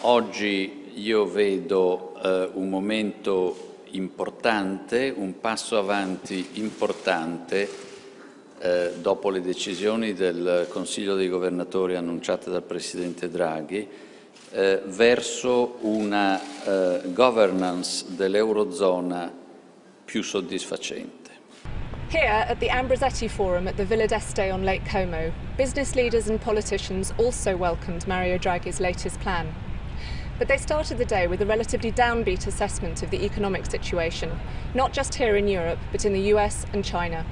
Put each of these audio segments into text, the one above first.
Oggi io vedo un momento importante, un passo avanti importante dopo le decisioni del Consiglio dei Governatori annunciate dal Presidente Draghi verso una governance dell'Eurozona più soddisfacente. Here at the Ambrosetti Forum at the Villa d'Este on Lake Como, business leaders and politicians also welcomed Mario Draghi's latest plan. But they started the day with a relatively downbeat assessment of the economic situation, not just here in Europe, but in the US and China.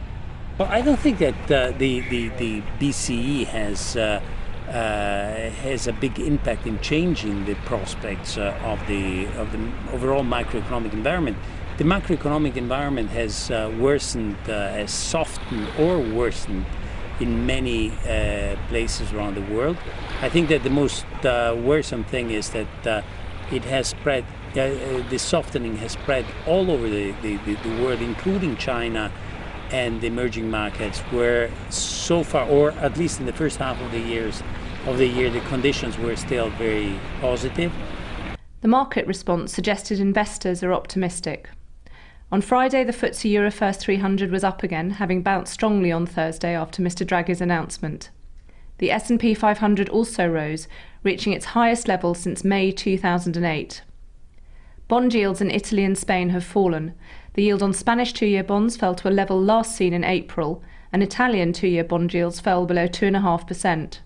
Well, I don't think that the BCE has a big impact in changing the prospects of the overall macroeconomic environment. The macroeconomic environment has worsened, has softened or worsened in many places around the world. I think that the most worrisome thing is that it has spread, the softening has spread all over the world, including China and the emerging markets, where so far, or at least in the first half of the year, the conditions were still very positive. The market response suggested investors are optimistic. On Friday, the FTSE Euro First 300 was up again, having bounced strongly on Thursday after Mr. Draghi's announcement. The S&P 500 also rose, reaching its highest level since May 2008. Bond yields in Italy and Spain have fallen. The yield on Spanish two-year bonds fell to a level last seen in April, and Italian two-year bond yields fell below 2.5%.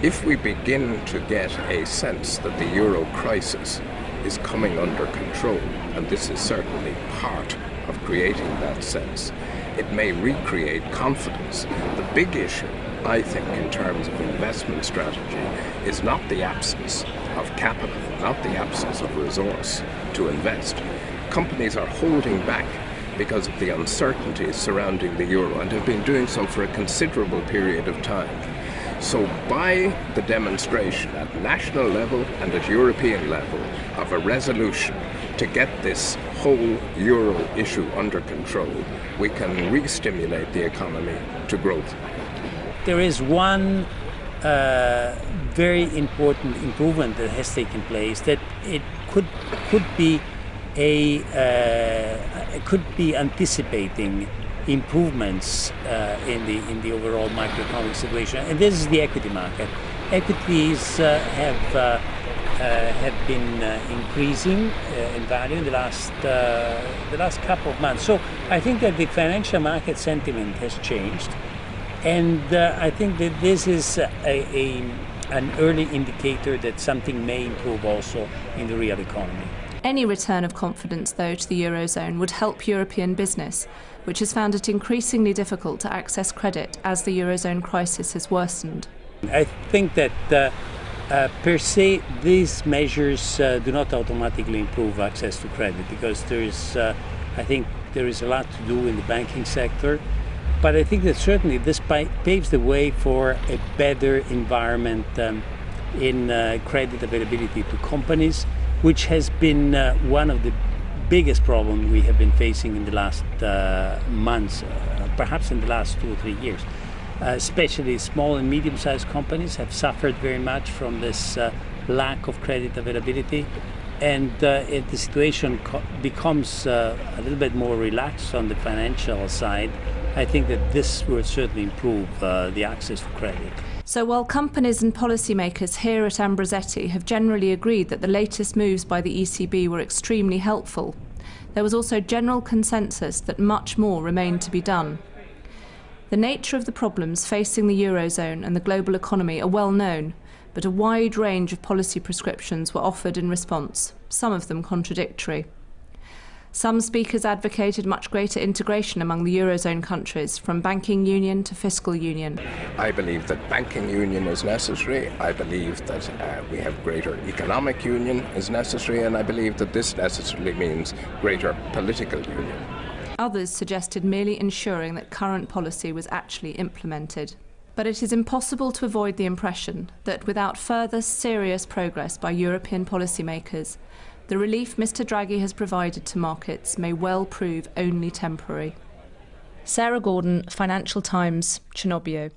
If we begin to get a sense that the euro crisis is coming under control, and this is certainly part of creating that sense, it may recreate confidence. The big issue, I think, in terms of investment strategy is not the absence of capital, not the absence of resource to invest. Companies are holding back because of the uncertainties surrounding the euro and have been doing so for a considerable period of time. So by the demonstration at national level and at European level of a resolution to get this whole euro issue under control, we can re-stimulate the economy to growth. There is one very important improvement that has taken place, that it could be anticipating improvements in the overall macroeconomic situation, and this is the equity market. Equities have been increasing in value in the last couple of months. So I think that the financial market sentiment has changed, and I think that this is an early indicator that something may improve also in the real economy. Any return of confidence, though, to the Eurozone would help European business, which has found it increasingly difficult to access credit as the Eurozone crisis has worsened. I think that per se these measures do not automatically improve access to credit, because I think there is a lot to do in the banking sector. But I think that certainly this paves the way for a better environment in credit availability to companies, which has been one of the biggest problems we have been facing in the last months, perhaps in the last 2 or 3 years. Especially small and medium-sized companies have suffered very much from this lack of credit availability. And if the situation becomes a little bit more relaxed on the financial side, I think that this will certainly improve the access to credit. So while companies and policymakers here at Ambrosetti have generally agreed that the latest moves by the ECB were extremely helpful, there was also general consensus that much more remained to be done. The nature of the problems facing the Eurozone and the global economy are well known, but a wide range of policy prescriptions were offered in response, some of them contradictory. Some speakers advocated much greater integration among the Eurozone countries, from banking union to fiscal union. I believe that banking union is necessary. I believe that we have greater economic union is necessary, and I believe that this necessarily means greater political union. Others suggested merely ensuring that current policy was actually implemented. But it is impossible to avoid the impression that without further serious progress by European policymakers, the relief Mr. Draghi has provided to markets may well prove only temporary. Sarah Gordon, Financial Times, Cernobbio.